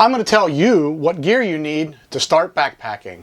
I'm going to tell you what gear you need to start backpacking.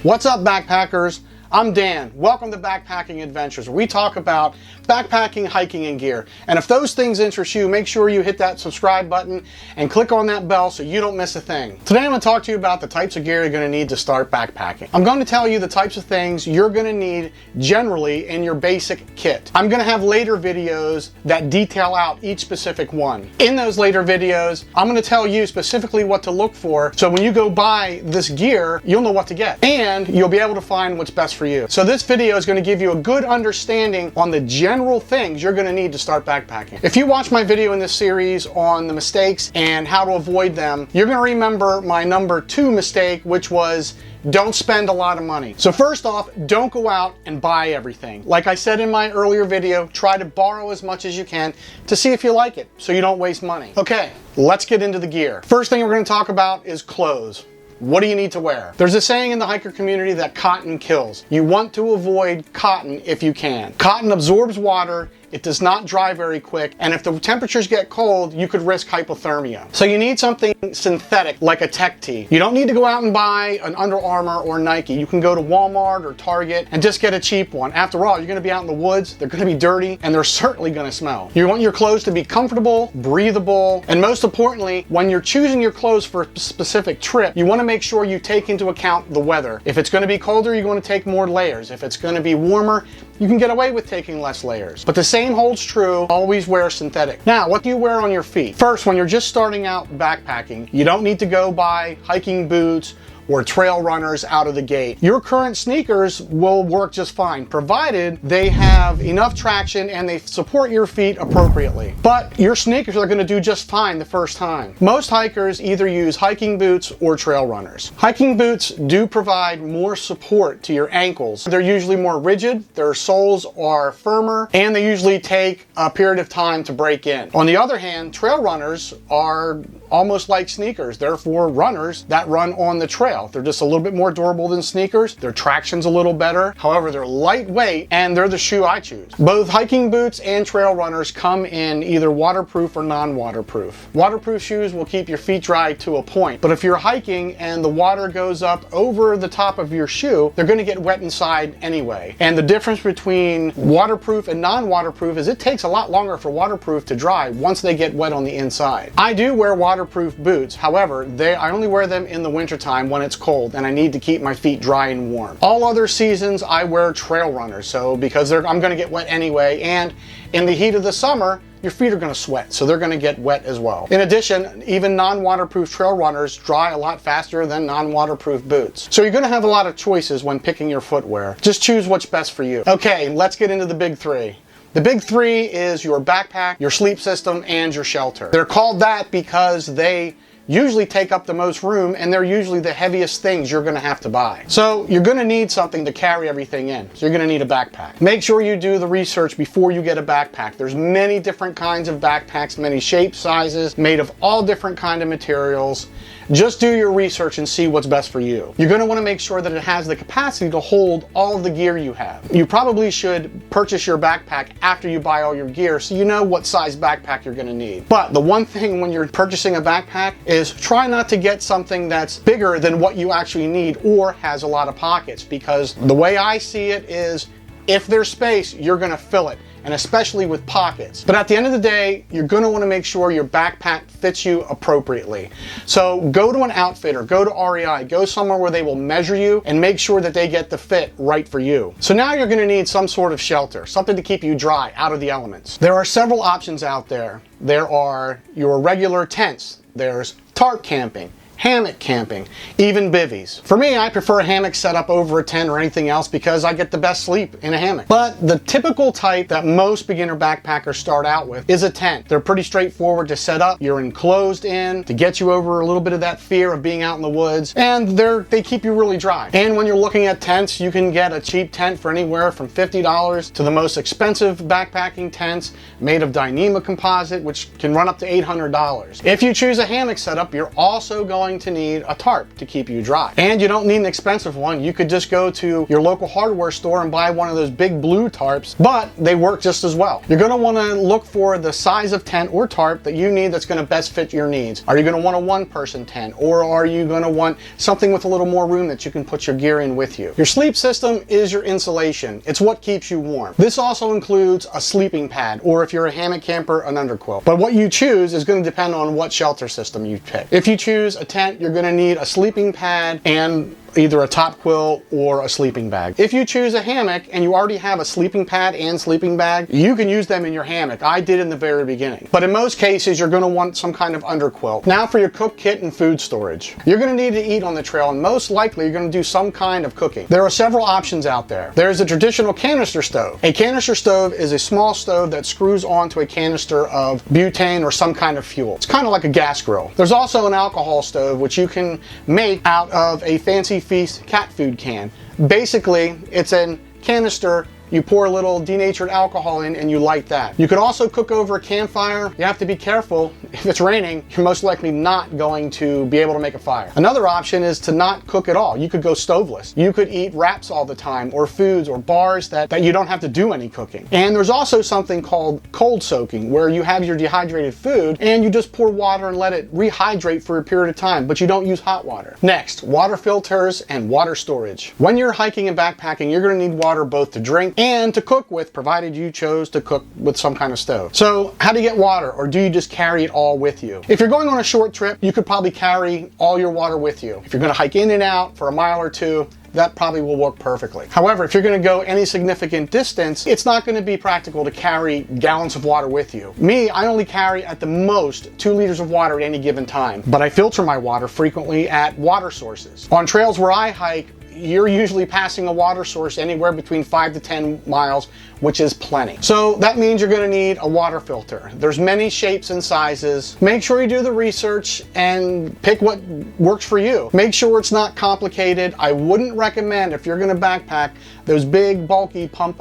What's up, backpackers? I'm Dan. Welcome to Backpacking Adventures, where we talk about backpacking, hiking, and gear. And if those things interest you, make sure you hit that subscribe button and click on that bell so you don't miss a thing. Today I'm going to talk to you about the types of gear you're going to need to start backpacking. I'm going to tell you the types of things you're going to need generally in your basic kit. I'm going to have later videos that detail out each specific one. In those later videos, I'm going to tell you specifically what to look for, so when you go buy this gear, you'll know what to get. And you'll be able to find what's best for you. So this video is going to give you a good understanding on the general things you're going to need to start backpacking. If you watch my video in this series on the mistakes and how to avoid them, you're going to remember my number 2 mistake, which was don't spend a lot of money. So first off, don't go out and buy everything. Like I said in my earlier video, try to borrow as much as you can to see if you like it, so you don't waste money. Okay, let's get into the gear. First thing we're going to talk about is clothes. What do you need to wear? There's a saying in the hiker community that cotton kills. You want to avoid cotton if you can. Cotton absorbs water, it does not dry very quick, and if the temperatures get cold, you could risk hypothermia. So you need something synthetic, like a tech tee. You don't need to go out and buy an Under Armour or Nike. You can go to Walmart or Target and just get a cheap one. After all, you're going to be out in the woods, they're going to be dirty, and they're certainly going to smell. You want your clothes to be comfortable, breathable, and most importantly, when you're choosing your clothes for a specific trip, you want to make sure you take into account the weather. If it's going to be colder, you're going to take more layers. If it's going to be warmer, you can get away with taking less layers. But the same holds true, always wear synthetic. Now, what do you wear on your feet? First, when you're just starting out backpacking, you don't need to go buy hiking boots or trail runners out of the gate. Your current sneakers will work just fine, provided they have enough traction and they support your feet appropriately. But your sneakers are gonna do just fine the first time. Most hikers either use hiking boots or trail runners. Hiking boots do provide more support to your ankles. They're usually more rigid, their soles are firmer, and they usually take a period of time to break in. On the other hand, trail runners are almost like sneakers. They're for runners that run on the trail. They're just a little bit more durable than sneakers. Their traction's a little better. However, they're lightweight, and they're the shoe I choose. Both hiking boots and trail runners come in either waterproof or non-waterproof. Waterproof shoes will keep your feet dry to a point, but if you're hiking and the water goes up over the top of your shoe, they're going to get wet inside anyway. And the difference between waterproof and non-waterproof is it takes a lot longer for waterproof to dry once they get wet on the inside. I do wear waterproof boots. However, I only wear them in the wintertime when it's cold and I need to keep my feet dry and warm. All other seasons I wear trail runners, so because I'm going to get wet anyway, and in the heat of the summer, your feet are going to sweat, so they're going to get wet as well. In addition, even non-waterproof trail runners dry a lot faster than non-waterproof boots. So you're going to have a lot of choices when picking your footwear. Just choose what's best for you. Okay, let's get into the big 3. The big 3 is your backpack, your sleep system, and your shelter. They're called that because they usually take up the most room, and they're usually the heaviest things you're going to have to buy. So you're going to need something to carry everything in. So you're going to need a backpack. Make sure you do the research before you get a backpack. There's many different kinds of backpacks, many shapes, sizes, made of all different kinds of materials. Just do your research and see what's best for you. You're going to want to make sure that it has the capacity to hold all of the gear you have. You probably should purchase your backpack after you buy all your gear so you know what size backpack you're going to need. But the one thing when you're purchasing a backpack is try not to get something that's bigger than what you actually need or has a lot of pockets, because the way I see it is if there's space, you're going to fill it, and especially with pockets. But at the end of the day, you're going to want to make sure your backpack fits you appropriately. So go to an outfitter, go to REI, go somewhere where they will measure you and make sure that they get the fit right for you. So now you're going to need some sort of shelter, something to keep you dry out of the elements. There are several options out there. There are your regular tents. There's tarp camping, hammock camping, even bivvies. For me, I prefer a hammock setup over a tent or anything else because I get the best sleep in a hammock. But the typical type that most beginner backpackers start out with is a tent. They're pretty straightforward to set up. You're enclosed in to get you over a little bit of that fear of being out in the woods, and they keep you really dry. And when you're looking at tents, you can get a cheap tent for anywhere from $50 to the most expensive backpacking tents made of Dyneema composite, which can run up to $800. If you choose a hammock setup, you're also going going to need a tarp to keep you dry. And you don't need an expensive one. You could just go to your local hardware store and buy one of those big blue tarps, but they work just as well. You're going to want to look for the size of tent or tarp that you need that's going to best fit your needs. Are you going to want a one-person tent, or are you going to want something with a little more room that you can put your gear in with you? Your sleep system is your insulation. It's what keeps you warm. This also includes a sleeping pad, or if you're a hammock camper, an underquilt. But what you choose is going to depend on what shelter system you pick. If you choose a tent, you're going to need a sleeping pad and either a top quilt or a sleeping bag. If you choose a hammock and you already have a sleeping pad and sleeping bag, you can use them in your hammock. I did in the very beginning. But in most cases, you're going to want some kind of underquilt. Now for your cook kit and food storage. You're going to need to eat on the trail, and most likely you're going to do some kind of cooking. There are several options out there. There's a traditional canister stove. A canister stove is a small stove that screws onto a canister of butane or some kind of fuel. It's kind of like a gas grill. There's also an alcohol stove, which you can make out of a Fancy Feast cat food can. Basically, it's a canister. You pour a little denatured alcohol in and you light that. You could also cook over a campfire. You have to be careful. If it's raining, you're most likely not going to be able to make a fire. Another option is to not cook at all. You could go stoveless. You could eat wraps all the time, or foods or bars that you don't have to do any cooking. And there's also something called cold soaking, where you have your dehydrated food and you just pour water and let it rehydrate for a period of time, but you don't use hot water. Next, water filters and water storage. When you're hiking and backpacking, you're going to need water both to drink and to cook with, provided you chose to cook with some kind of stove. So how do you get water, or do you just carry it all with you? If you're going on a short trip, you could probably carry all your water with you. If you're going to hike in and out for a mile or two, that probably will work perfectly. However, if you're going to go any significant distance, it's not going to be practical to carry gallons of water with you. Me, I only carry at the most 2 liters of water at any given time, but I filter my water frequently at water sources. On trails where I hike, you're usually passing a water source anywhere between 5 to 10 miles, which is plenty. So that means you're going to need a water filter. There's many shapes and sizes. Make sure you do the research and pick what works for you. Make sure it's not complicated. I wouldn't recommend, if you're going to backpack, those big, bulky pump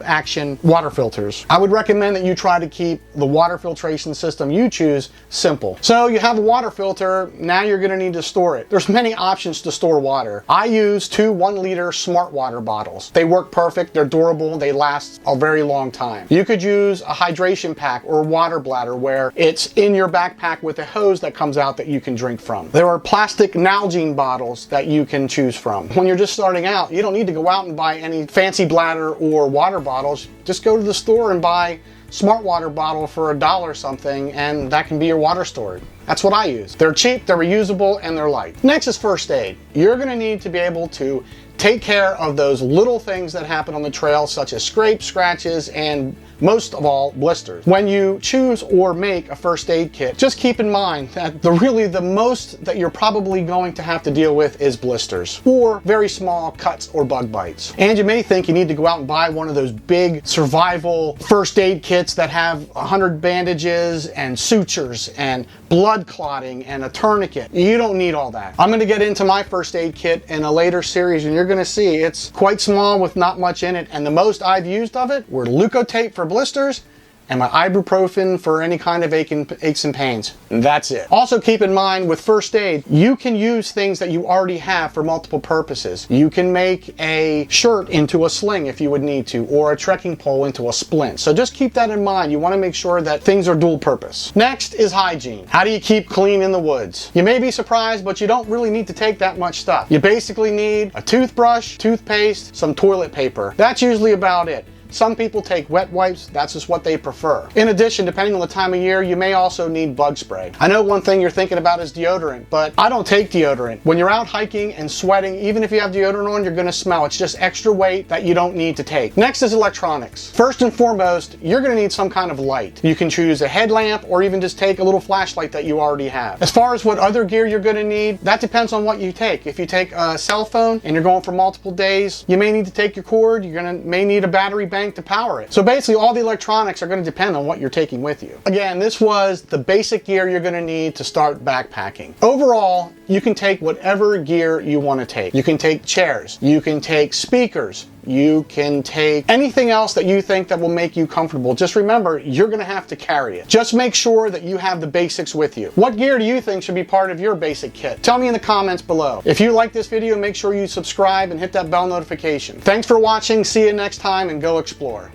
action water filters. I would recommend that you try to keep the water filtration system you choose simple. So you have a water filter, now you're going to need to store it. There's many options to store water. I use 2 1-liter smart water bottles. They work perfect, they're durable, they last a very long time. You could use a hydration pack or a water bladder where it's in your backpack with a hose that comes out that you can drink from. There are plastic Hygiene bottles that you can choose from. When you're just starting out, you don't need to go out and buy any fancy bladder or water bottles. Just go to the store and buy smart water bottle for $1 something, and that can be your water storage. That's what I use. They're cheap, they're reusable, and they're light. Next is first aid. You're going to need to be able to take care of those little things that happen on the trail, such as scrapes, scratches, and most of all, blisters. When you choose or make a first aid kit, just keep in mind that the most that you're probably going to have to deal with is blisters or very small cuts or bug bites. And you may think you need to go out and buy one of those big survival first aid kits that have 100 bandages and sutures and blood clotting and a tourniquet. You don't need all that. I'm going to get into my first aid kit in a later series, and you're going to see it's quite small with not much in it, and the most I've used of it were Leukotape for blisters and my ibuprofen for any kind of aches and pains. And that's it. Also keep in mind with first aid, you can use things that you already have for multiple purposes. You can make a shirt into a sling if you would need to, or a trekking pole into a splint. So just keep that in mind. You want to make sure that things are dual purpose. Next is hygiene. How do you keep clean in the woods? You may be surprised, but you don't really need to take that much stuff. You basically need a toothbrush, toothpaste, some toilet paper. That's usually about it. Some people take wet wipes, that's just what they prefer. In addition, depending on the time of year, you may also need bug spray. I know one thing you're thinking about is deodorant, but I don't take deodorant. When you're out hiking and sweating, even if you have deodorant on, you're gonna smell. It's just extra weight that you don't need to take. Next is electronics. First and foremost, you're gonna need some kind of light. You can choose a headlamp or even just take a little flashlight that you already have. As far as what other gear you're gonna need, that depends on what you take. If you take a cell phone and you're going for multiple days, you may need to take your cord, may need a battery bank to power it. So basically all the electronics are going to depend on what you're taking with you. Again, this was the basic gear you're going to need to start backpacking. Overall, you can take whatever gear you want to take. You can take chairs, you can take speakers, you can take anything else that you think that will make you comfortable. Just remember, you're going to have to carry it. Just make sure that you have the basics with you. What gear do you think should be part of your basic kit? Tell me in the comments below. If you like this video, make sure you subscribe and hit that bell notification. Thanks for watching. See you next time, and go explore.